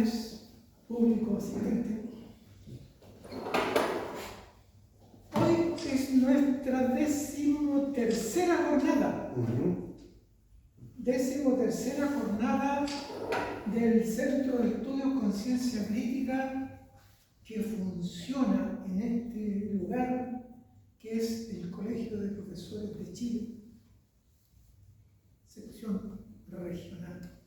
tardes, público asistente. Hoy es nuestra 13ª jornada. 13ª jornada del Centro de Estudios Conciencia Crítica que funciona en este lugar que es el Colegio de Profesores de Chile, sección regional.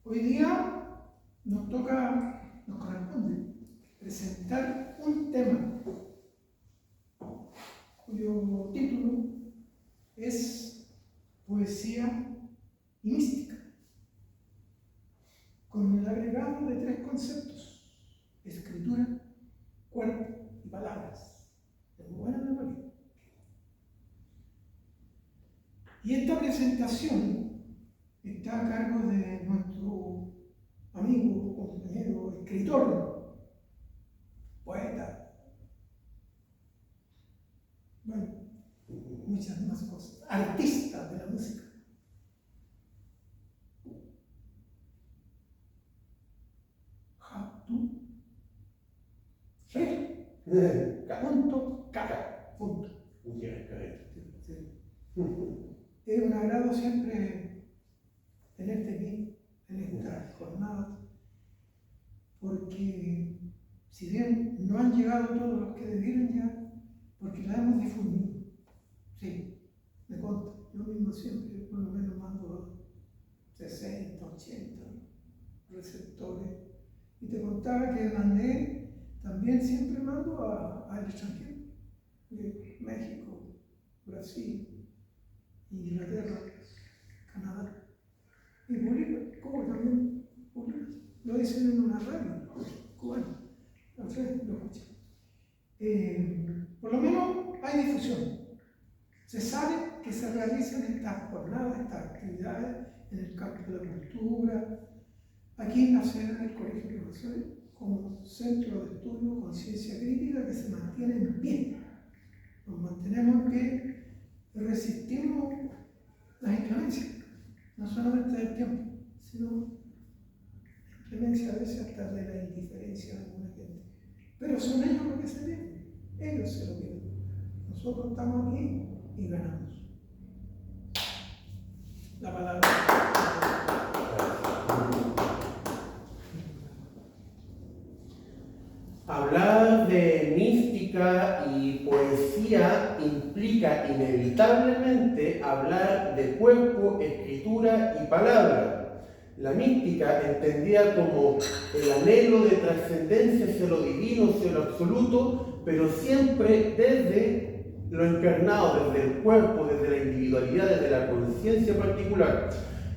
Hoy día nos corresponde presentar un tema cuyo título es Poesía y Mística, con el agregado de 3 conceptos: escritura, cuerpo y palabras. Tengo buena memoria. Y esta presentación está a cargo de nuestro amigo, compañero, escritor, poeta, bueno, muchas más cosas, artista de la música. Punto. Es un agrado siempre tenerte aquí en estas jornadas, porque si bien no han llegado todos los que debieron ya, porque la hemos difundido. Sí, me consta, yo mismo siempre por lo menos mando 60, 80 receptores, y te contaba que mandé, también siempre mando al extranjero, de México, Brasil, Inglaterra, Canadá, y publico, como también publico, lo dicen en una radio cubana, lo escuchan. Por lo menos hay difusión. Se sabe que se realizan estas jornadas, estas actividades en el campo de la cultura, aquí en la sede del Colegio de Profesores, como centro de estudio conciencia crítica que se mantiene en pie. Nos mantenemos en pie, resistimos las inclemencias, no solamente del tiempo, sino la inclemencia a veces hasta de la indiferencia de alguna gente. Pero son ellos los que se vienen, ellos se lo vienen. Nosotros estamos aquí y ganamos. La palabra. Hablar de mística y poesía implica inevitablemente hablar de cuerpo, escritura y palabra. La mística, entendida como el anhelo de trascendencia hacia lo divino, hacia lo absoluto, pero siempre desde lo encarnado, desde el cuerpo, desde la individualidad, desde la conciencia particular.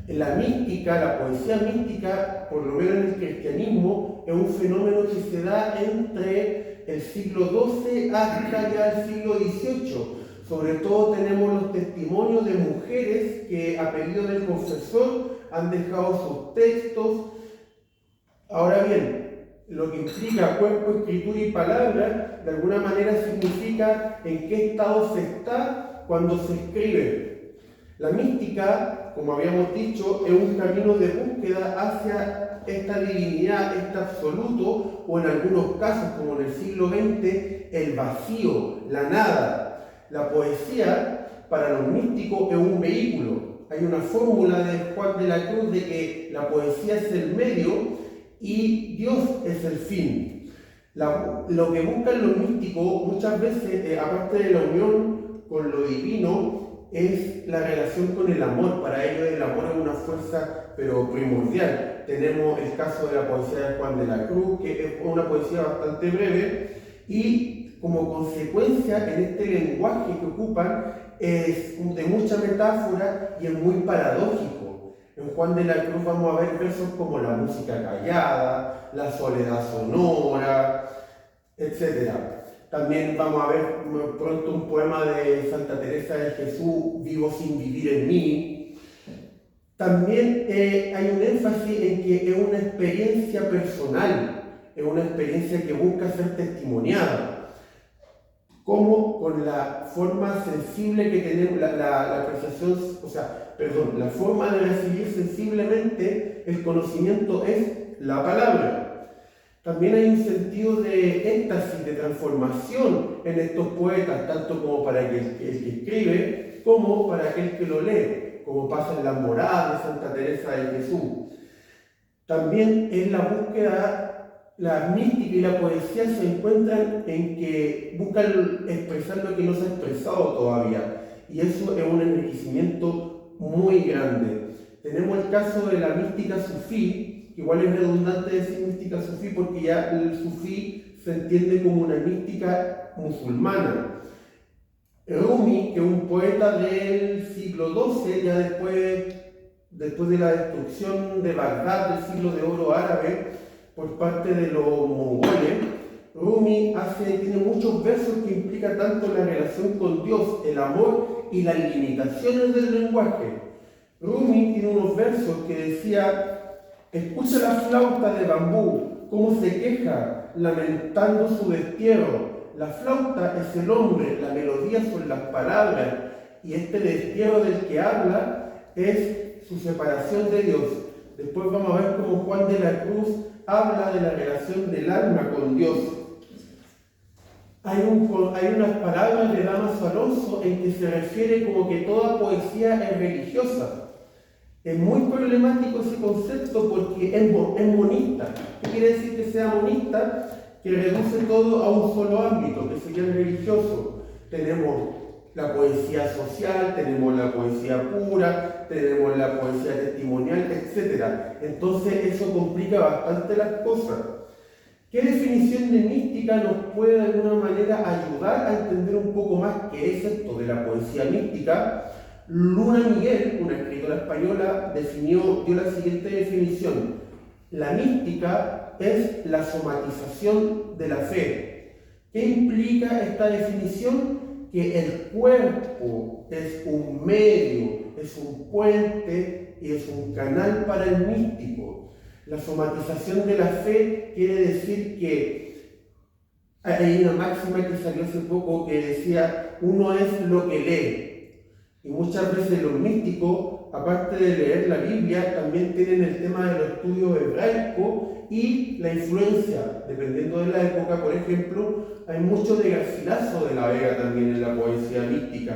La mística, la poesía mística, por lo menos en el cristianismo, es un fenómeno que se da entre el siglo XII hasta ya el siglo XVIII. Sobre todo tenemos los testimonios de mujeres que a pedido del confesor han dejado sus textos. Ahora bien, lo que implica cuerpo, escritura y palabra, de alguna manera significa en qué estado se está cuando se escribe. La mística, como habíamos dicho, es un camino de búsqueda hacia esta divinidad, este absoluto, o en algunos casos, como en el siglo XX, el vacío, la nada. La poesía, para los místicos, es un vehículo. Hay una fórmula de Juan de la Cruz de que la poesía es el medio y Dios es el fin. Lo que buscan los místicos muchas veces, aparte de la unión con lo divino, es la relación con el amor. Para ellos el amor es una fuerza pero primordial. Tenemos el caso de la poesía de Juan de la Cruz, que es una poesía bastante breve, y como consecuencia en este lenguaje que ocupan es de mucha metáfora y es muy paradójico. En Juan de la Cruz vamos a ver versos como la música callada, la soledad sonora, etc. También vamos a ver pronto un poema de Santa Teresa de Jesús, Vivo sin vivir en mí. También hay un énfasis en que es una experiencia personal, es una experiencia que busca ser testimoniada. como con la forma sensible que tenemos, la apreciación, la forma de recibir sensiblemente el conocimiento es la palabra. También hay un sentido de éxtasis, de transformación en estos poetas, tanto como para el que escribe, como para aquel que lo lee, como pasa en las moradas de Santa Teresa de Jesús. También en la búsqueda, la mística y la poesía se encuentran en que buscan expresar lo que no se ha expresado todavía, y eso es un enriquecimiento muy grande. Tenemos el caso de la mística sufí. Igual es redundante decir mística sufí porque ya el sufí se entiende como una mística musulmana. Rumi, que es un poeta del siglo XII, ya después de la destrucción de Bagdad, del siglo de oro árabe, por parte de los mongoles, Rumi tiene muchos versos que implican tanto la relación con Dios, el amor y las limitaciones del lenguaje. Rumi tiene unos versos que decía: escucha la flauta de bambú, cómo se queja, lamentando su destierro. La flauta es el hombre, la melodía son las palabras, y este destierro del que habla es su separación de Dios. Después vamos a ver cómo Juan de la Cruz habla de la relación del alma con Dios. Hay unas palabras de Dámaso Alonso en que se refiere como que toda poesía es religiosa. Es muy problemático ese concepto porque es monista. ¿Qué quiere decir que sea monista? Que reduce todo a un solo ámbito, que sería el religioso. Tenemos la poesía social, tenemos la poesía pura, tenemos la poesía testimonial, etc. Entonces eso complica bastante las cosas. ¿Qué definición de mística nos puede de alguna manera ayudar a entender un poco más qué es esto de la poesía mística? Luna Miguel, una escritora española, dio la siguiente definición: la mística es la somatización de la fe. ¿Qué implica esta definición? Que el cuerpo es un medio, es un puente y es un canal para el místico. La somatización de la fe quiere decir que hay una máxima que salió hace poco que decía: uno es lo que lee. Y muchas veces los místicos, aparte de leer la Biblia, también tienen el tema del estudio hebraico y la influencia, dependiendo de la época. Por ejemplo, hay mucho de Garcilaso de la Vega también en la poesía mística.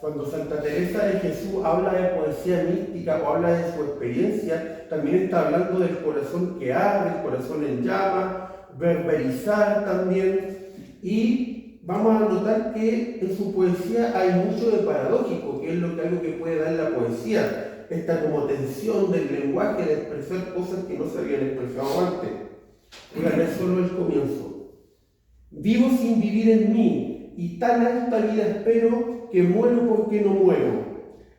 Cuando Santa Teresa de Jesús habla de poesía mística o habla de su experiencia, también está hablando del corazón que arde, el corazón en llama, verberizar también. Y vamos a notar que en su poesía hay mucho de paradójico, que es algo que puede dar la poesía, esta como tensión del lenguaje, de expresar cosas que no se habían expresado antes. Oigan, es solo el comienzo. Vivo sin vivir en mí, y tan alta vida espero que muero porque no muero.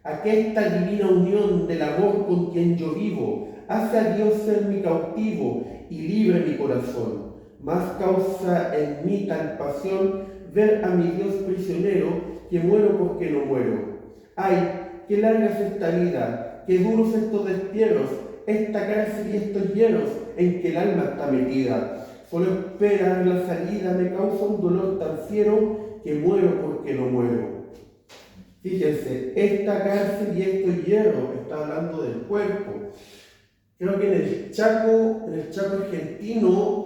Aquesta divina unión del amor con quien yo vivo hace a Dios ser mi cautivo y libre mi corazón. Más causa en mí tal pasión ver a mi Dios prisionero, que muero porque no muero. Ay, qué larga es esta vida, qué duros estos destierros, esta cárcel y estos hierros en que el alma está metida. Solo esperar la salida me causa un dolor tan fiero que muero porque no muero. Fíjense, esta cárcel y estos hierros está hablando del cuerpo. Creo que en el Chaco argentino,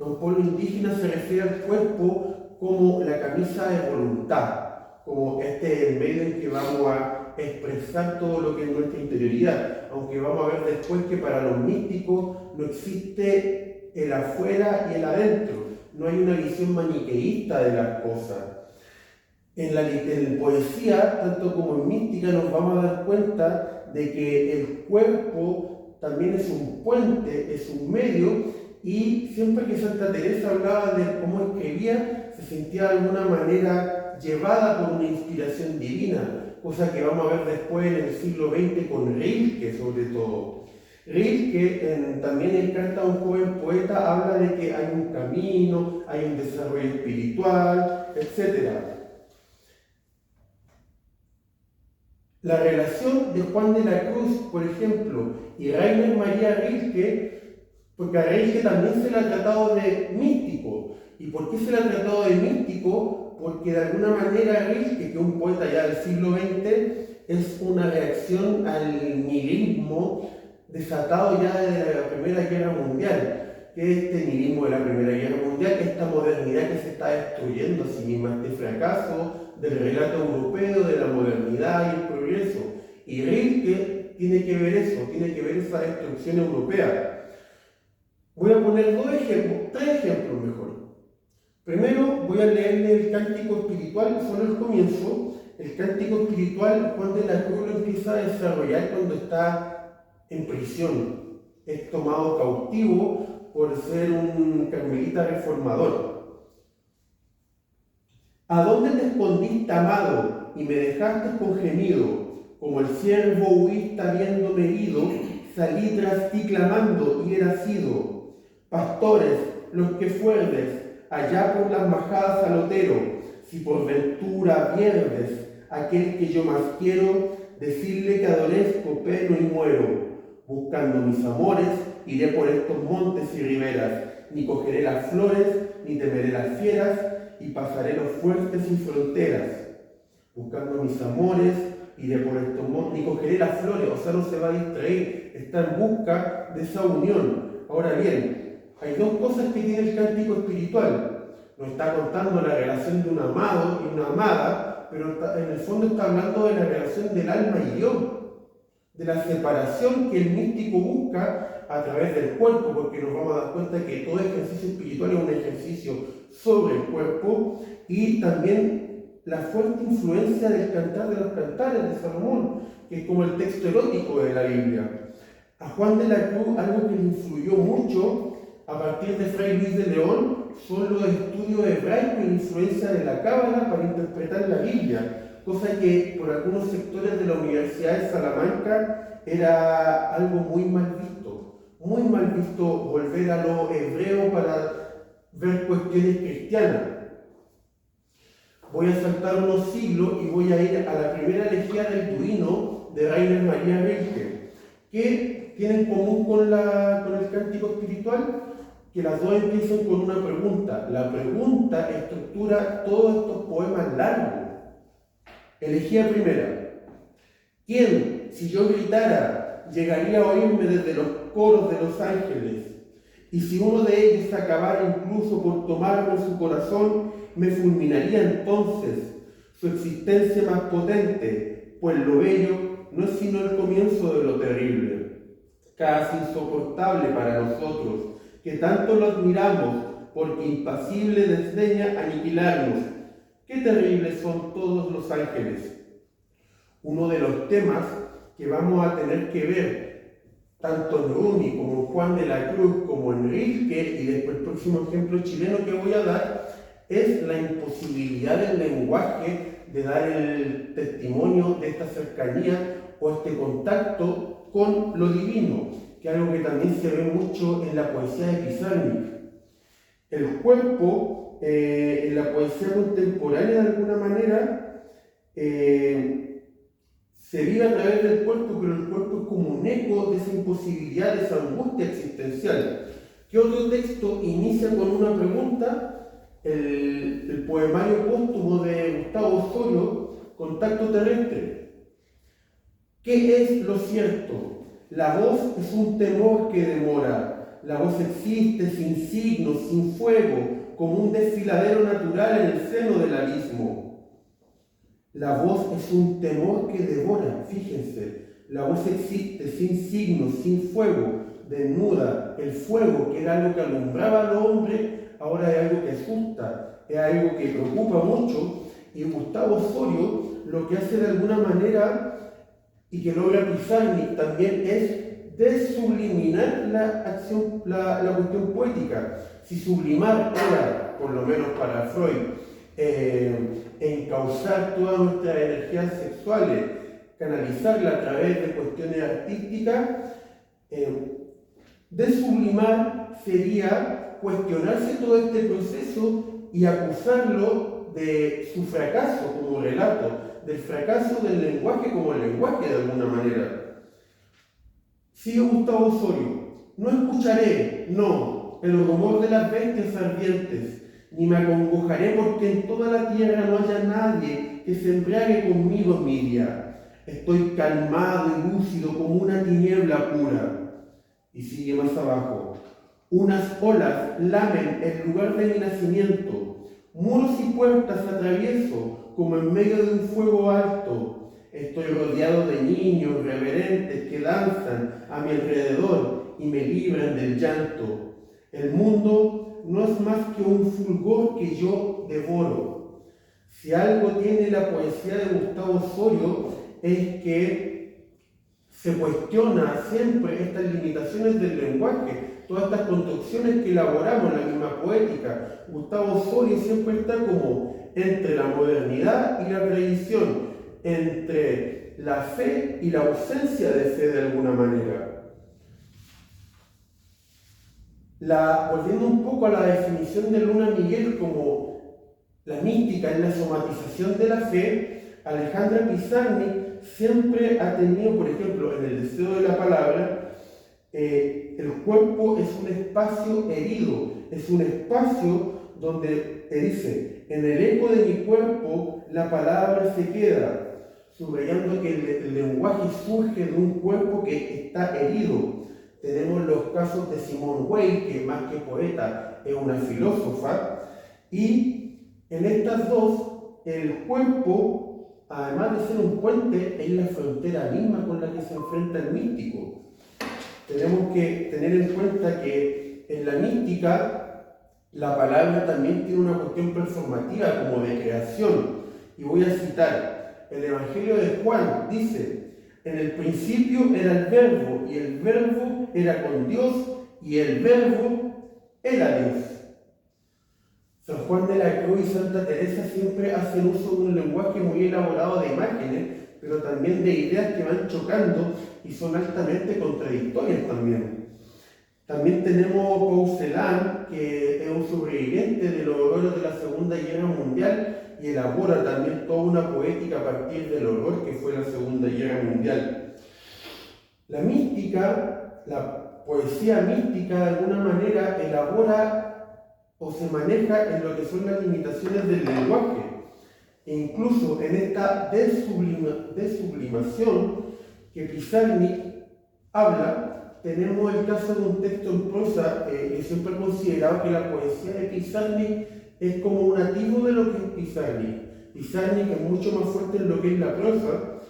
un pueblo indígena se refiere al cuerpo como la camisa de voluntad, como el medio en que vamos a expresar todo lo que es nuestra interioridad, aunque vamos a ver después que para los místicos no existe el afuera y el adentro, no hay una visión maniqueísta de las cosas. En poesía, tanto como en mística, nos vamos a dar cuenta de que el cuerpo también es un puente, es un medio. Y siempre que Santa Teresa hablaba de cómo escribía, se sentía de alguna manera llevada por una inspiración divina, cosa que vamos a ver después en el siglo XX con Rilke, sobre todo. Rilke, también en Carta a un joven poeta, habla de que hay un camino, hay un desarrollo espiritual, etc. La relación de Juan de la Cruz, por ejemplo, y Rainer María Rilke Porque a Rilke también se le ha tratado de místico. ¿Y por qué se le ha tratado de místico? Porque de alguna manera Rilke, que es un poeta ya del siglo XX, es una reacción al nihilismo desatado ya de la Primera Guerra Mundial. ¿Qué es este nihilismo de la Primera Guerra Mundial? Esta modernidad que se está destruyendo a sí misma, este fracaso del relato europeo, de la modernidad y el progreso. Y Rilke tiene que ver eso, tiene que ver esa destrucción europea. Voy a poner tres ejemplos mejor. Primero voy a leerle el Cántico Espiritual, solo el comienzo. El Cántico Espiritual, Juan de la Cruz lo empieza a desarrollar cuando está en prisión. Es tomado cautivo por ser un carmelita reformador. ¿A dónde te escondiste, amado, y me dejaste con gemido? Como el ciervo huiste habiéndome herido, salí tras ti clamando y era sido. Pastores, los que fuerdes, allá por las majadas al otero, si por ventura pierdes aquel que yo más quiero, decirle que adorezco, peno y muero. Buscando mis amores, iré por estos montes y riberas, ni cogeré las flores, ni temeré las fieras, y pasaré los fuertes sin fronteras. Buscando mis amores, iré por estos montes, ni cogeré las flores, o sea, no se va a distraer, está en busca de esa unión. Ahora bien, hay dos cosas que tiene el cántico espiritual. Nos está contando la relación de un amado y una amada, pero en el fondo está hablando de la relación del alma y Dios, de la separación que el místico busca a través del cuerpo, porque nos vamos a dar cuenta que todo ejercicio espiritual es un ejercicio sobre el cuerpo, y también la fuerte influencia del Cantar de los Cantares de Salomón, que es como el texto erótico de la Biblia. A Juan de la Cruz, algo que le influyó mucho a partir de Fray Luis de León, son los estudios hebraicos y la influencia de la Cábala para interpretar la Biblia, cosa que por algunos sectores de la Universidad de Salamanca era algo muy mal visto volver a lo hebreo para ver cuestiones cristianas. Voy a saltar unos siglos y voy a ir a la primera elegía del Duino de Rainer Maria Rilke, que tiene en común con el cántico espiritual, que las dos empiezan con una pregunta. La pregunta estructura todos estos poemas largos. Elegía primera. ¿Quién, si yo gritara, llegaría a oírme desde los coros de los ángeles? Y si uno de ellos acabara incluso por tomarme en su corazón, me fulminaría entonces su existencia más potente, pues lo bello no es sino el comienzo de lo terrible, casi insoportable para nosotros, que tanto lo admiramos, porque impasible desdeña aniquilarnos. Qué terribles son todos los ángeles. Uno de los temas que vamos a tener que ver, tanto en Rumi como en Juan de la Cruz, como en Rilke, y después el próximo ejemplo chileno que voy a dar, es la imposibilidad del lenguaje de dar el testimonio de esta cercanía o este contacto con lo divino, que es algo que también se ve mucho en la poesía de Pizarnik. El cuerpo, en la poesía contemporánea de alguna manera, se vive a través del cuerpo, pero el cuerpo es como un eco de esa imposibilidad, de esa angustia existencial. ¿Qué otro texto inicia con una pregunta? El poemario póstumo de Gustavo Osorio, Contacto Terrestre. ¿Qué es lo cierto? La voz es un temor que demora. La voz existe sin signos, sin fuego, como un desfiladero natural en el seno del abismo. La voz es un temor que devora, fíjense. La voz existe sin signos, sin fuego, desnuda. El fuego, que era algo que alumbraba al hombre, ahora es algo que asusta, es algo que preocupa mucho. Y Gustavo Osorio lo que hace de alguna manera, y que logra Pizarnik también, es desubliminar la cuestión poética. Si sublimar era, por lo menos para Freud, encauzar todas nuestras energías sexuales, canalizarla a través de cuestiones artísticas, desublimar sería cuestionarse todo este proceso y acusarlo de su fracaso como relato, del fracaso del lenguaje como lenguaje de alguna manera. Sigue Gustavo Osorio. No escucharé, no, el rumor de las bestias ardientes, ni me acongojaré porque en toda la tierra no haya nadie que se embriague conmigo en mi día. Estoy calmado y lúcido como una tiniebla pura. Y sigue más abajo. Unas olas lamen el lugar de mi nacimiento. Muros y puertas atravieso como en medio de un fuego alto. Estoy rodeado de niños reverentes que danzan a mi alrededor y me libran del llanto. El mundo no es más que un fulgor que yo devoro. Si algo tiene la poesía de Gustavo Osorio es que se cuestiona siempre estas limitaciones del lenguaje, todas estas construcciones que elaboramos en la misma poética. Gustavo Osorio siempre está como entre la modernidad y la tradición, entre la fe y la ausencia de fe de alguna manera. Volviendo un poco a la definición de Luna Miguel como la mística es la somatización de la fe, Alejandra Pizarnik siempre ha tenido, por ejemplo, en el deseo de la palabra, el cuerpo es un espacio herido, es un espacio donde dice, en el eco de mi cuerpo la palabra se queda, subrayando que el lenguaje surge de un cuerpo que está herido. Tenemos los casos de Simone Weil, que más que poeta es una filósofa, y en estas dos, el cuerpo, además de ser un puente, es la frontera misma con la que se enfrenta el místico. Tenemos que tener en cuenta que en la mística la palabra también tiene una cuestión performativa, como de creación. Y voy a citar, el Evangelio de Juan dice, en el principio era el verbo, y el verbo era con Dios, y el verbo era Dios. San Juan de la Cruz y Santa Teresa siempre hacen uso de un lenguaje muy elaborado de imágenes, pero también de ideas que van chocando y son altamente contradictorias también. También tenemos Paul Celan, que es un sobreviviente de los horrores de la Segunda Guerra Mundial y elabora también toda una poética a partir del horror que fue la Segunda Guerra Mundial. La mística, la poesía mística de alguna manera elabora o se maneja en lo que son las limitaciones del lenguaje. E incluso en esta desublimación que Pizarnik habla, tenemos el caso de un texto en prosa. Yo siempre he considerado que la poesía de Pizarnik es como un nativo de lo que es Pizarnik. Pizarnik es mucho más fuerte en lo que es la prosa,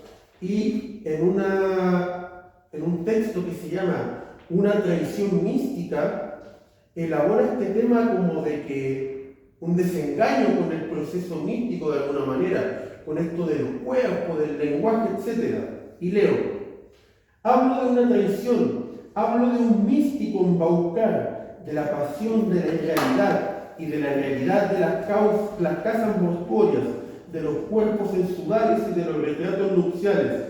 y en un texto que se llama Una tradición mística, elabora este tema como de que un desengaño con el proceso místico de alguna manera, con esto del cuerpo, del lenguaje, etc. Y leo, hablo de una traición, hablo de un místico embaucar, de la pasión de la irrealidad y de la realidad de las casas mortuorias, de los cuerpos en sudales y de los retratos nupciales.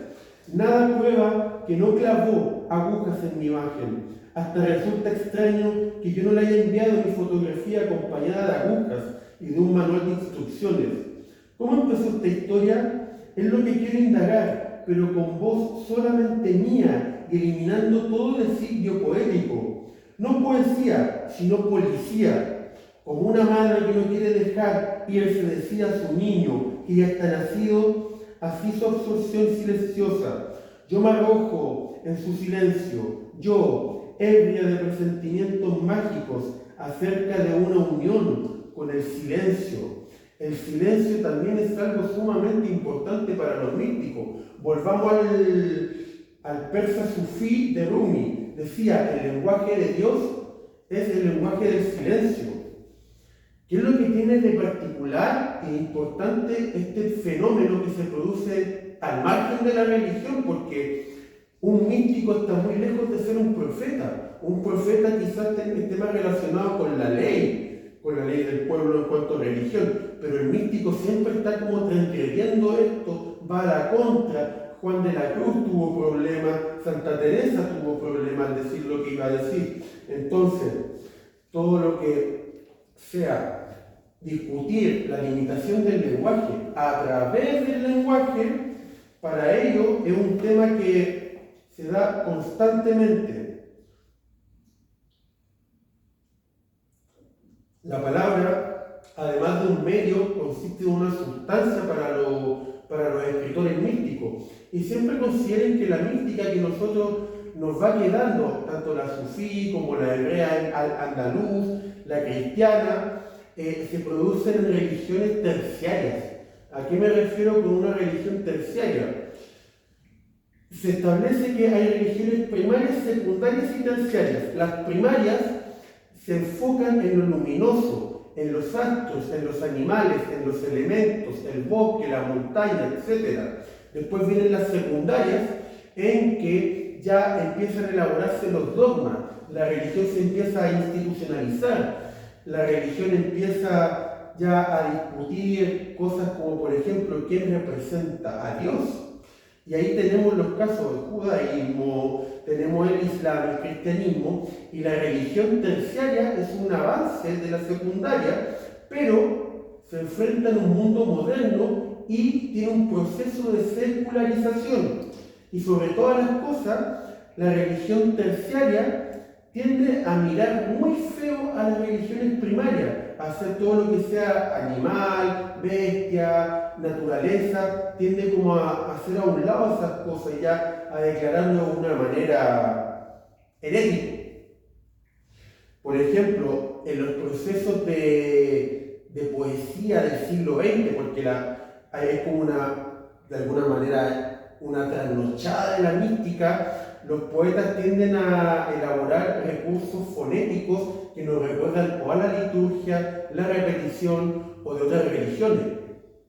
Nada prueba que no clavó agujas en mi imagen. Hasta resulta extraño que yo no le haya enviado mi fotografía acompañada de agujas y de un manual de instrucciones. ¿Cómo empezó esta historia? Es lo que quiero indagar, pero con voz solamente mía y eliminando todo designio poético. No poesía, sino policía. Como una madre que no quiere dejar irse decía a su niño que ya está nacido, así su absorción silenciosa. Yo me arrojo en su silencio, yo, ebria de presentimientos mágicos acerca de una unión con el silencio. El silencio también es algo sumamente importante para los místicos. Volvamos al persa sufí de Rumi. Decía, el lenguaje de Dios es el lenguaje del silencio. ¿Qué es lo que tiene de particular e importante este fenómeno que se produce al margen de la religión? Porque un místico está muy lejos de ser un profeta. Un profeta quizás esté más relacionado con la ley del pueblo en cuanto a religión, pero el místico siempre está como transgrediendo esto, va a la contra. Juan de la Cruz tuvo problemas, Santa Teresa tuvo problemas al decir lo que iba a decir. Entonces, todo lo que sea discutir la limitación del lenguaje a través del lenguaje, para ello es un tema que se da constantemente. La palabra, además de un medio, consiste en una sustancia para los escritores místicos. Y siempre consideren que la mística que nosotros nos va quedando, tanto la sufí como la hebrea andaluz, la cristiana, se producen en religiones terciarias. ¿A qué me refiero con una religión terciaria? Se establece que hay religiones primarias, secundarias y terciarias. Las primarias se enfocan en lo luminoso, en los astros, en los animales, en los elementos, el bosque, la montaña, etc. Después vienen las secundarias, en que ya empiezan a elaborarse los dogmas. La religión se empieza a institucionalizar. La religión empieza ya a discutir cosas como, por ejemplo, quién representa a Dios. Y ahí tenemos los casos del judaísmo, tenemos el islam, el cristianismo, y la religión terciaria es un avance de la secundaria, pero se enfrenta en un mundo moderno y tiene un proceso de secularización. Y sobre todas las cosas, la religión terciaria tiende a mirar muy feo a las religiones primarias, a hacer todo lo que sea animal, bestia, naturaleza, tiende como a hacer a un lado esas cosas y ya a declararlo de una manera herética. Por ejemplo, en los procesos de poesía del siglo XX, porque hay como de alguna manera una trasnochada de la mística, los poetas tienden a elaborar recursos fonéticos que nos recuerdan o a la liturgia, la repetición o de otras religiones,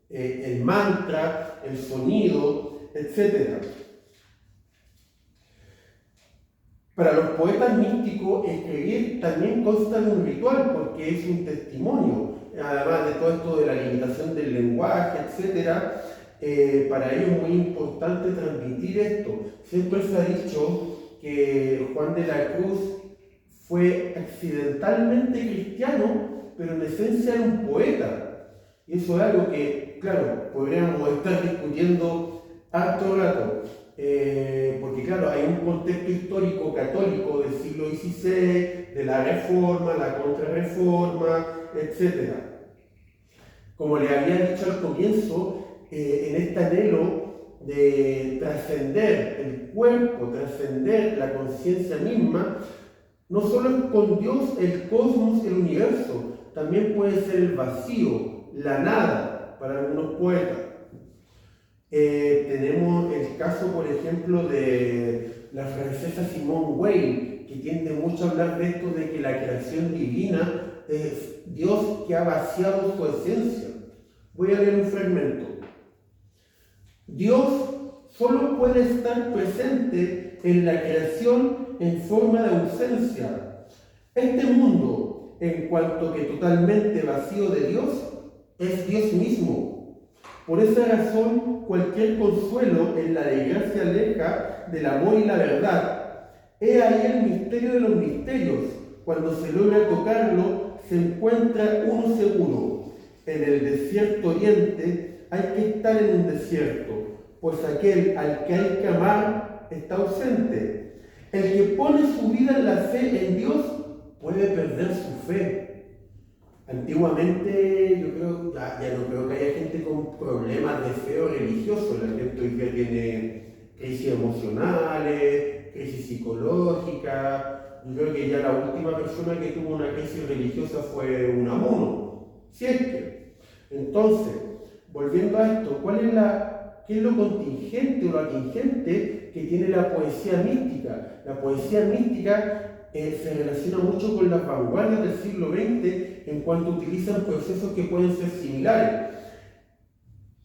el mantra, el sonido, etc. Para los poetas místicos, escribir también consta de un ritual porque es un testimonio, además de todo esto de la limitación del lenguaje, etc. Para ellos es muy importante transmitir esto. Siempre se ha dicho que Juan de la Cruz fue accidentalmente cristiano, pero en esencia era un poeta. Y eso es algo que, claro, podríamos estar discutiendo harto rato. Porque claro, hay un contexto histórico católico del siglo XVI, de la Reforma, la Contrarreforma, etc. Como le había dicho al comienzo, en este anhelo de trascender el cuerpo, trascender la conciencia misma, no solo es con Dios, el cosmos, el universo, también puede ser el vacío, la nada, para algunos poetas. Tenemos el caso, por ejemplo, de la francesa Simone Weil, que tiende mucho a hablar de esto, de que la creación divina es Dios que ha vaciado su esencia. Voy a leer un fragmento. Dios solo puede estar presente en la creación en forma de ausencia. Este mundo, en cuanto que totalmente vacío de Dios, es Dios mismo. Por esa razón, cualquier consuelo en la desgracia aleja del amor y la verdad. He ahí el misterio de los misterios. Cuando se logra tocarlo, se encuentra uno seguro. En el desierto oriente hay que estar en un desierto, pues aquel al que hay que amar está ausente. El que pone su vida en la fe en Dios puede perder su fe. Antiguamente yo creo, ya no creo que haya gente con problemas de fe o religioso. La gente hoy día tiene crisis emocionales, crisis psicológicas. Yo creo que ya la última persona que tuvo una crisis religiosa fue Unamuno, si es que. Entonces, volviendo a esto, ¿qué es lo contingente o lo atingente que tiene la poesía mística? La poesía mística se relaciona mucho con las vanguardias del siglo XX en cuanto utilizan procesos que pueden ser similares.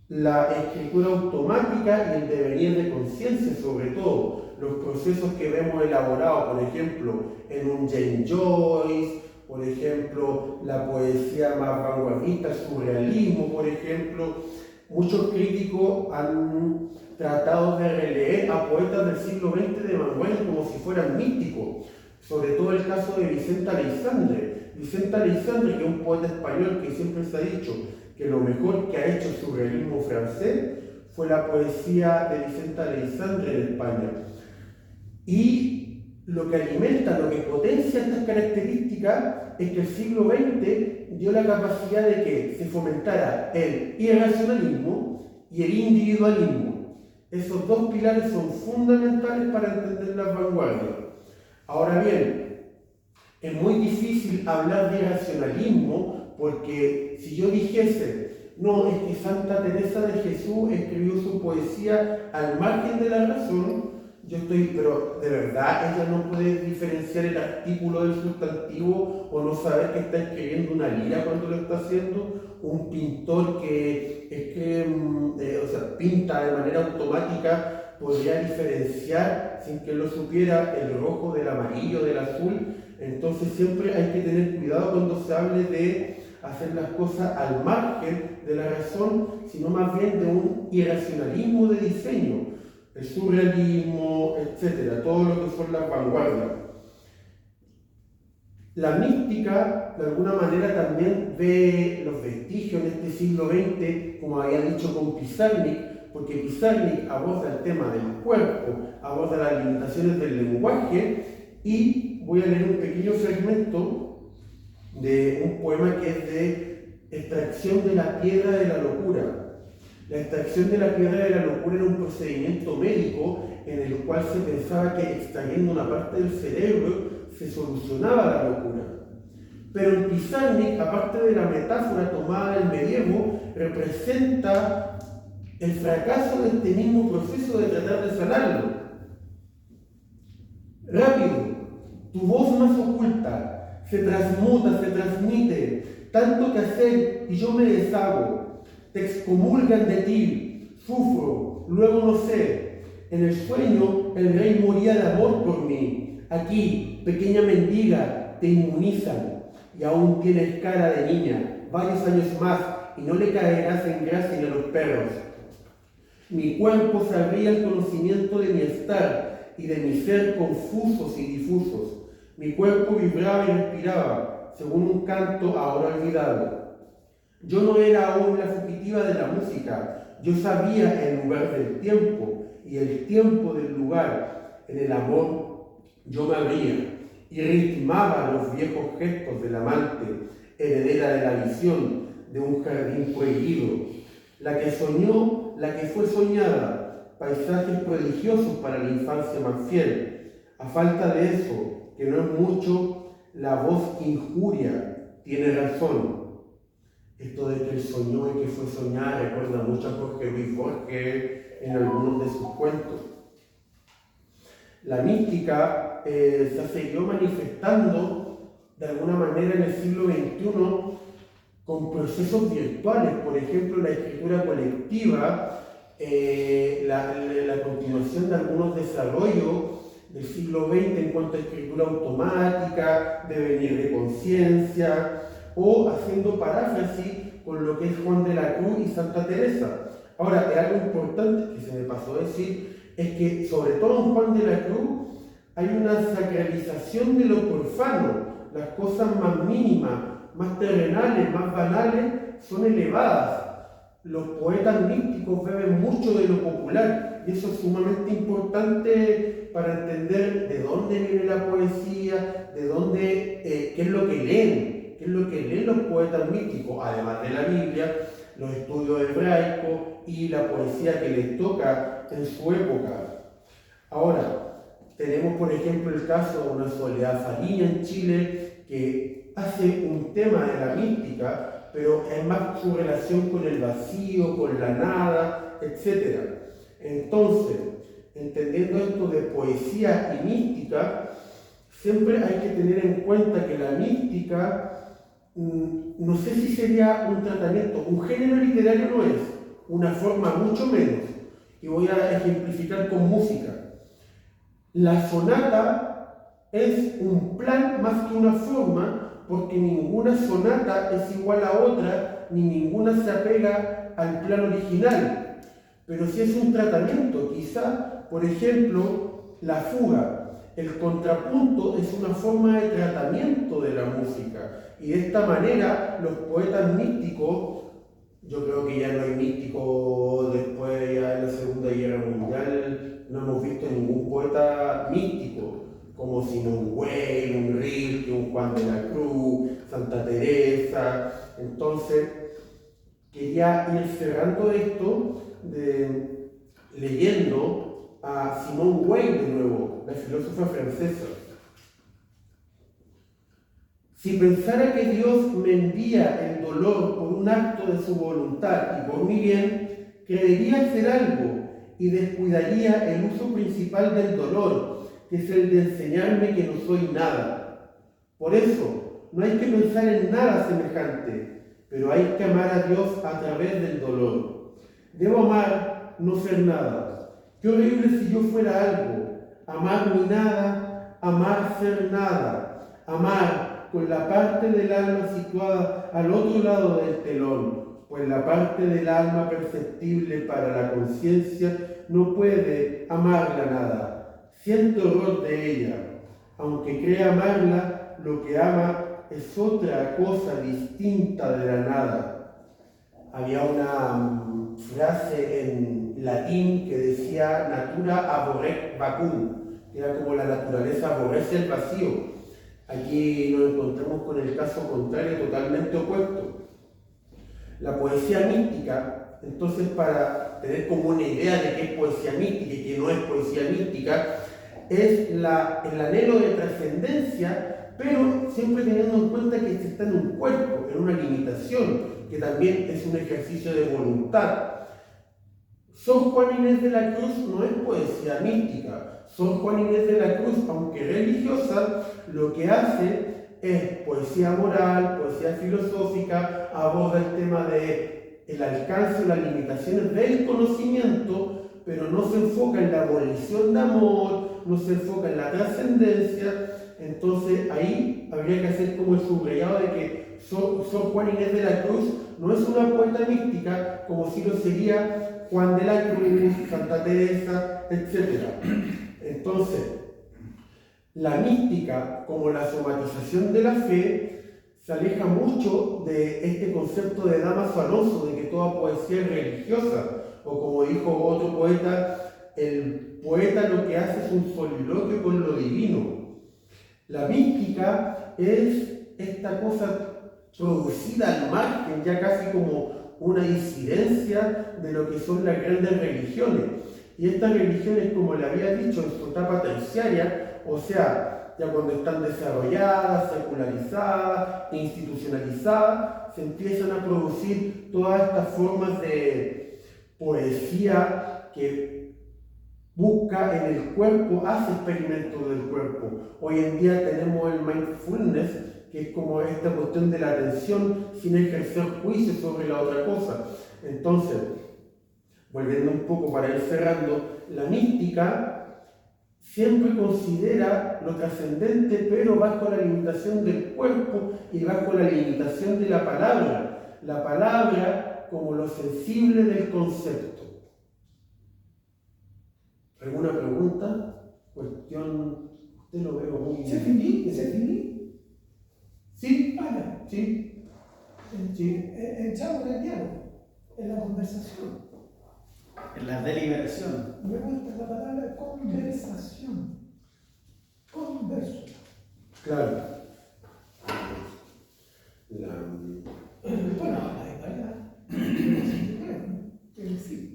La escritura automática y el devenir de conciencia, sobre todo, los procesos que vemos elaborados, por ejemplo, en un James Joyce, por ejemplo, la poesía más vanguardista, el surrealismo, por ejemplo. Muchos críticos han tratado de releer a poetas del siglo XX de vanguardia como si fueran místicos. Sobre todo el caso de Vicente Aleixandre. Vicente Aleixandre, que es un poeta español que siempre se ha dicho que lo mejor que ha hecho el surrealismo francés fue la poesía de Vicente Aleixandre en España. Y lo que alimenta, lo que potencia estas características es que el siglo XX dio la capacidad de que se fomentara el irracionalismo y el individualismo. Esos dos pilares son fundamentales para entender las vanguardias. Ahora bien, es muy difícil hablar de irracionalismo porque si yo dijese, no, es que Santa Teresa de Jesús escribió su poesía al margen de la razón, pero de verdad ella no puede diferenciar el artículo del sustantivo o no saber que está escribiendo una lira cuando lo está haciendo. Un pintor que pinta de manera automática podría diferenciar sin que lo supiera el rojo del amarillo, del azul. Entonces siempre hay que tener cuidado cuando se hable de hacer las cosas al margen de la razón, sino más bien de un irracionalismo de diseño. El surrealismo, etcétera, todo lo que son las vanguardias. La mística, de alguna manera, también ve los vestigios en este siglo XX, como había dicho con Pizarnik, porque Pizarnik aborda el tema del cuerpo, aborda las limitaciones del lenguaje, y voy a leer un pequeño fragmento de un poema que es de Extracción de la piedra de la locura. La extracción de la piedra de la locura era un procedimiento médico en el cual se pensaba que extrayendo una parte del cerebro se solucionaba la locura. Pero en Pizarnik, aparte de la metáfora tomada del medievo, representa el fracaso de este mismo proceso de tratar de sanarlo. Rápido, tu voz más oculta se transmuta, se transmite, tanto que hacer y yo me deshago. Te excomulgan de ti, sufro, luego no sé. En el sueño el rey moría de amor por mí. Aquí, pequeña mendiga, te inmunizan y aún tienes cara de niña, varios años más y no le caerás en gracia ni a los perros. Mi cuerpo sabría el conocimiento de mi estar y de mi ser confusos y difusos. Mi cuerpo vibraba y respiraba, según un canto ahora olvidado. Yo no era aún la fugitiva de la música, yo sabía el lugar del tiempo y el tiempo del lugar. En el amor yo me abría y ritmaba los viejos gestos del amante, heredera de la visión de un jardín prohibido. La que soñó, la que fue soñada, paisajes prodigiosos para la infancia más fiel. A falta de eso, que no es mucho, la voz que injuria tiene razón. Esto de que él soñó y que fue soñar recuerda mucho a Jorge Luis Borges en algunos de sus cuentos. La mística se siguió manifestando de alguna manera en el siglo XXI con procesos virtuales, por ejemplo la escritura colectiva, la continuación de algunos desarrollos del siglo XX en cuanto a escritura automática, devenir de conciencia, o haciendo paráfrasis con lo que es Juan de la Cruz y Santa Teresa. Ahora, algo importante que se me pasó a decir es que, sobre todo en Juan de la Cruz, hay una sacralización de lo profano. Las cosas más mínimas, más terrenales, más banales, son elevadas. Los poetas místicos beben mucho de lo popular, y eso es sumamente importante para entender de dónde viene la poesía, de dónde, qué es lo que leen. ¿Qué es lo que leen los poetas místicos? Además de la Biblia, los estudios hebraicos y la poesía que les toca en su época. Ahora, tenemos por ejemplo el caso de una Soledad Fariña en Chile que hace un tema de la mística, pero es más su relación con el vacío, con la nada, etc. Entonces, entendiendo esto de poesía y mística, siempre hay que tener en cuenta que la mística no sé si sería un tratamiento, un género literario no es, una forma mucho menos. Y voy a ejemplificar con música. La sonata es un plan más que una forma, porque ninguna sonata es igual a otra, ni ninguna se apega al plan original. Pero si es un tratamiento, quizá, por ejemplo, la fuga. El contrapunto es una forma de tratamiento de la música. Y de esta manera, los poetas místicos, yo creo que ya no hay místicos después ya de la Segunda Guerra Mundial, no hemos visto ningún poeta místico. como Simón Weil, un Rilke, un Juan de la Cruz, Santa Teresa. Entonces, quería ir cerrando esto leyendo a Simone Weil de nuevo, la filósofa francesa. Si pensara que Dios me envía el dolor por un acto de su voluntad y por mi bien, creería hacer algo y descuidaría el uso principal del dolor, que es el de enseñarme que no soy nada. Por eso, no hay que pensar en nada semejante, pero hay que amar a Dios a través del dolor. Debo amar, no ser nada. Qué horrible si yo fuera algo. Amar mi nada, amar ser nada. Amar con la parte del alma situada al otro lado del telón, pues la parte del alma perceptible para la conciencia no puede amarla nada. Siento horror de ella. Aunque crea amarla, lo que ama es otra cosa distinta de la nada. Había una frase en latín que decía natura aborrec vacum, que era como la naturaleza aborrece el vacío. Aquí nos encontramos con el caso contrario, totalmente opuesto. La poesía mística, entonces, para tener como una idea de qué es poesía mística y qué no es poesía mística, es el anhelo de trascendencia, pero siempre teniendo en cuenta que se está en un cuerpo, en una limitación, que también es un ejercicio de voluntad. Sor Juana Inés de la Cruz no es poesía mística. Sor Juana Inés de la Cruz, aunque religiosa, lo que hace es poesía moral, poesía filosófica, aborda el tema de el alcance, las limitaciones del conocimiento, pero no se enfoca en la abolición de amor, no se enfoca en la trascendencia. Entonces ahí habría que hacer como el subrayado de que Sor Juana Inés de la Cruz no es una poeta mística como si lo sería Juan de la Cruz, Santa Teresa, etc. Entonces, la mística, como la somatización de la fe, se aleja mucho de este concepto de Dámaso Alonso, de que toda poesía es religiosa, o como dijo otro poeta, el poeta lo que hace es un soliloquio con lo divino. La mística es esta cosa producida al margen, ya casi como una disidencia de lo que son las grandes religiones. Y estas religiones, como le había dicho, en su etapa terciaria, o sea, ya cuando están desarrolladas, secularizadas, institucionalizadas, se empiezan a producir todas estas formas de poesía que busca en el cuerpo, hace experimentos del cuerpo. Hoy en día tenemos el mindfulness, que es como esta cuestión de la atención sin ejercer juicio sobre la otra cosa. Entonces, volviendo un poco para ir cerrando, la mística siempre considera lo trascendente, pero bajo la limitación del cuerpo y bajo la limitación de la palabra. La palabra como lo sensible del concepto. ¿Alguna pregunta? Cuestión, usted lo veo muy bien. ¿Se finí? ¿Sí? Vaya. Sí. Sí. Entramos en el diálogo, en la conversación. En la deliberación. Me gusta la palabra conversación. Converso. Claro. Bueno, hay varias.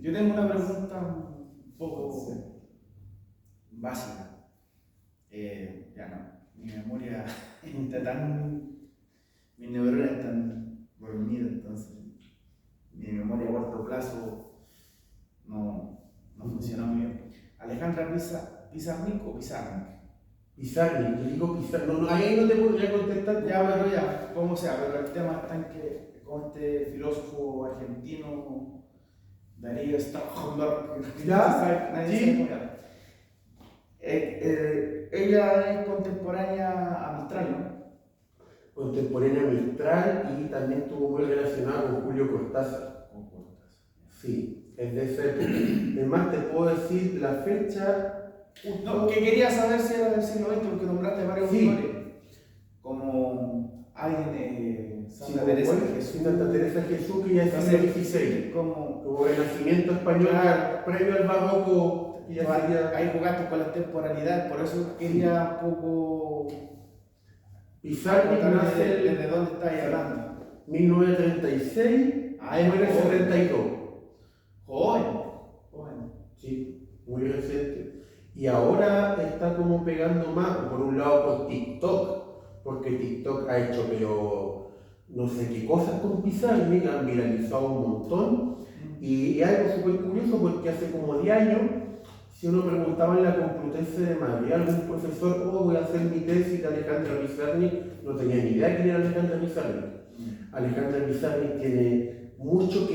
Yo tengo una pregunta un poco básica. Ya no, mi memoria está tan. Mis neuronas están dormidas, entonces mi memoria a corto plazo no funciona muy bien. Alejandra Pizarnik o Pizarnik. Pizarnik, yo digo Pizarnik. No, ahí no te podría contestar. Ya, como sea, pero el tema está en que con este filósofo argentino, Darío Strauss, Ya, nadie sí. sabe cómo era. Ella es contemporánea a Mistral, ¿no? Contemporánea a Mistral y también estuvo muy relacionada con Julio Cortázar. Sí, es de esa época. Además, te puedo decir la fecha. No, que quería saber si era del siglo XX, porque nombraste varios autores, como alguien Santa Teresa de Jesús. Santa Teresa de Jesús, que ya es siglo XVI. Como Como Renacimiento español, previo al barroco Y ya sería ahí jugaste con las temporalidades, por eso quería un poco Pizarnik nace desde dónde estáis hablando. 1936, Es muere en joven. 72. Joven. Sí, muy reciente. Y ahora está como pegando más, por un lado por TikTok, porque TikTok ha hecho pero no sé qué cosas con Pizarnik, han viralizado un montón. Y algo súper curioso porque hace como 10 años, si uno preguntaba en la Complutense de Madrid, algún profesor, oh, voy a hacer mi tesis de Alejandra Pizarnik, no tenía ni idea quién era Alejandra Pizarnik. Alejandra Pizarnik tiene muchos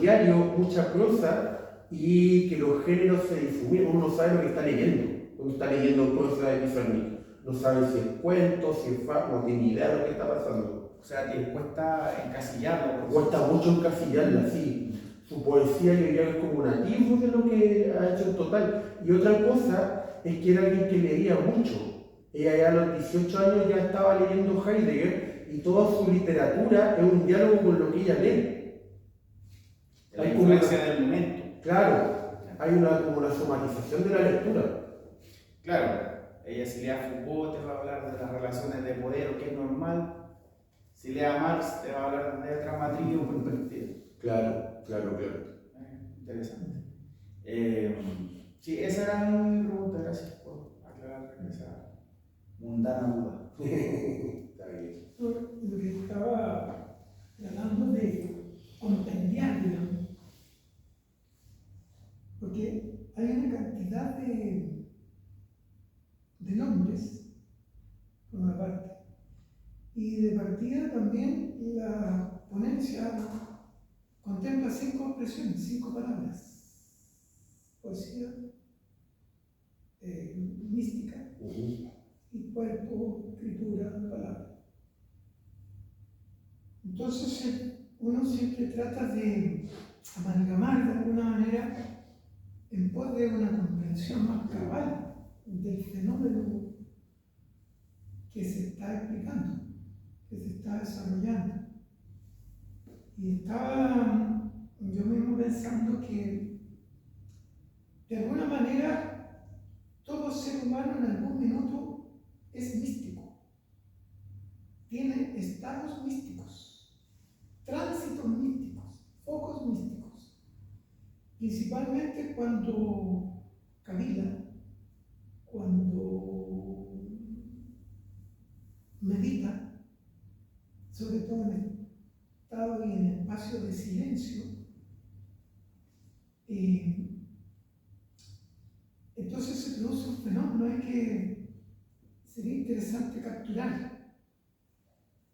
diarios, mucha prosa y que los géneros se difuminan. Uno no sabe lo que está leyendo cuando está leyendo prosa de Pizarnik. No sabe si es cuento, si es no tiene idea de lo que está pasando. O sea, te cuesta encasillarlo. Cuesta mucho encasillarla, sí. Su poesía yo diría que es como un atisbo de lo que ha hecho en total. Y otra cosa es que era alguien que leía mucho. Ella ya a los 18 años ya estaba leyendo Heidegger y toda su literatura es un diálogo con lo que ella lee. La influencia del momento. Claro, hay como una somatización de la lectura. Claro, ella si lee a Foucault te va a hablar de las relaciones de poder, o que es normal. Si lee a Marx te va a hablar de otra matriz o perspectiva. Claro. Interesante. Sí, esa era mi pregunta, gracias por aclarar esa mundana duda. Está bien. Lo que estaba tratando de compendiar, digamos, porque hay una cantidad de nombres, por una parte, y de partida también la ponencia contempla 5 expresiones, 5 palabras: poesía, mística, y cuerpo, escritura, palabra. Entonces uno siempre trata de amalgamar de alguna manera en pos de una comprensión más cabal del fenómeno que se está explicando, que se está desarrollando. Y estaba yo mismo pensando que de alguna manera todo ser humano en algún minuto es místico, tiene estados místicos, tránsitos místicos, focos místicos, principalmente cuando cavila, cuando medita, sobre todo en estado y en espacio de silencio. Entonces se produce un fenómeno que sería interesante capturar,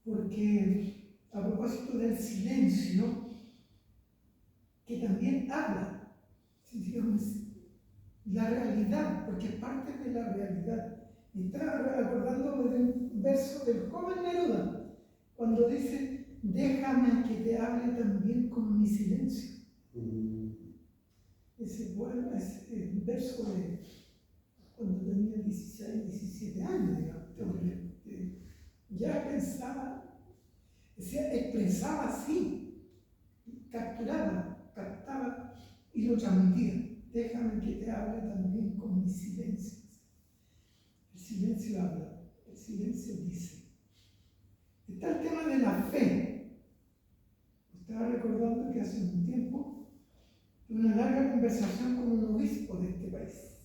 porque a propósito del silencio, que también habla, digamos, la realidad, porque es parte de la realidad. Me estaba acordando de un verso del joven Neruda, cuando dice: déjame que te hable también con mi silencio. Ese poema es el verso de cuando tenía 16, 17 años, digamos. Ya pensaba, expresaba así, captaba y lo transmitía. Déjame que te hable también con mis silencios. El silencio habla, el silencio dice. Está el tema de la fe. Estaba recordando que hace un tiempo tuve una larga conversación con un obispo de este país.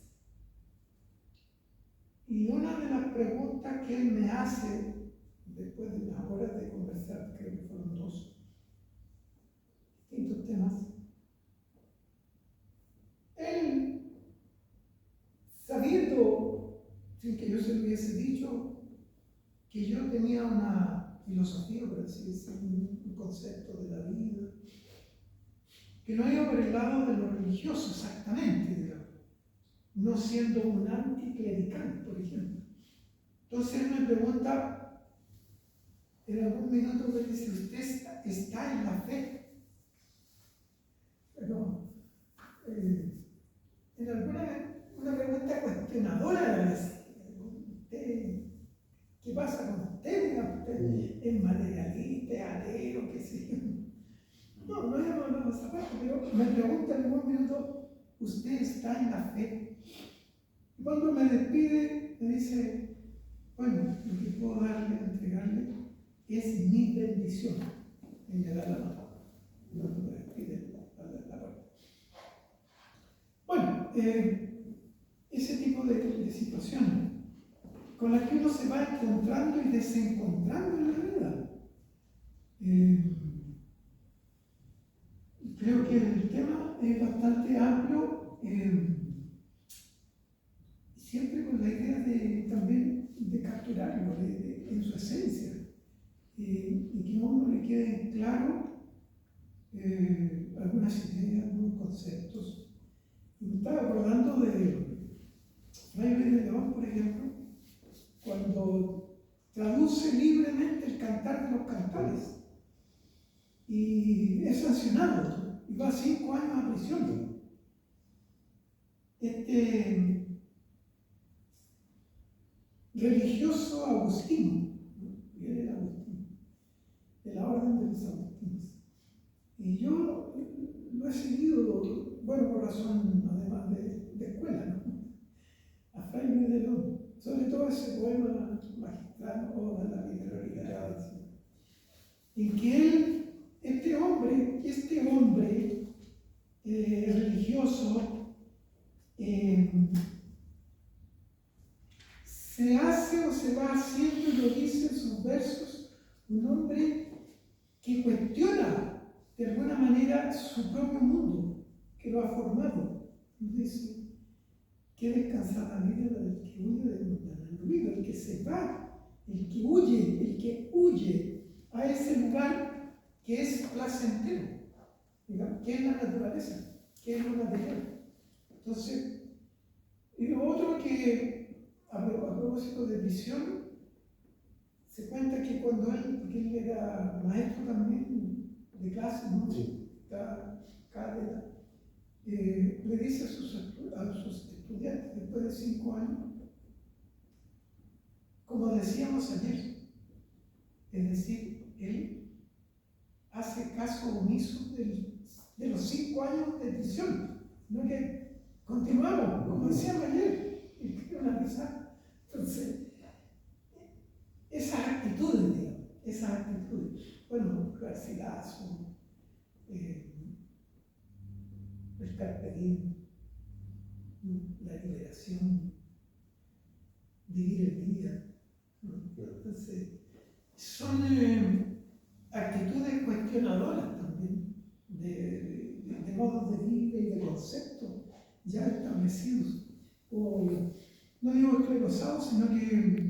Y una de las preguntas que él me hace, después de unas horas de conversar, creo que fueron 2 distintos temas, él, sabiendo, sin que yo se lo hubiese dicho, que yo tenía una filosofía, por así decirlo, un concepto de la vida, que no iba por el lado de lo religioso exactamente, digamos, no siendo un anticlerical, por ejemplo. Entonces él me pregunta, en algún minuto me dice: ¿usted está en la fe? Pero en una pregunta cuestionadora, ¿qué pasa con usted? Digamos, ¿usted es materialista, es ateo, qué sé yo? No, no esa parte, pero me pregunta en algún minuto: usted está en la fe. Y cuando me despide, me dice, bueno, lo que puedo darle, entregarle, es mi bendición. Y me da la mano. Cuando me despide, la puerta. Bueno, ese tipo de situaciones con las que uno se va encontrando y desencontrando en la vida. Creo que el tema es bastante amplio, siempre con la idea también de capturarlo en su esencia, y que a uno le queden claros algunas ideas, algunos conceptos. Me estaba acordando de Fray Luis de León, por ejemplo, cuando traduce libremente el Cantar de los Cantares y es sancionado y va 5 años a prisión. Este religioso agustino, ¿no? Él era agustino, de la orden de los agustinos. Y yo lo he seguido, bueno, por razón además de escuela, ¿no? A Fray Luis de León, sobre todo ese poema magistral, Oda a la Liberalidad, en que este hombre religioso se hace o se va haciendo, y lo dice en sus versos, un hombre que cuestiona de alguna manera su propio mundo, que lo ha formado. Dice, qué descansada vida del que huye del mundano ruido, el que se va, el que huye a ese lugar que es placentero, digamos, que es la naturaleza, que es lo material. Entonces, y lo otro que, a propósito de visión, se cuenta que cuando porque él era maestro también de clase, ¿no? Sí. Cátedra, le dice a sus estudiantes, después de 5 años, como decíamos ayer, es decir, él hace caso omiso de los 5 años de prisión, no que continuamos, como decíamos ayer, y que una risa. Entonces, esas actitudes, bueno, Garcilaso, el carpe diem, la liberación, vivir el día, ¿no? Entonces, son actitudes cuestionadoras también de modos de vida y de conceptos ya establecidos, o no digo esclerosados, sino que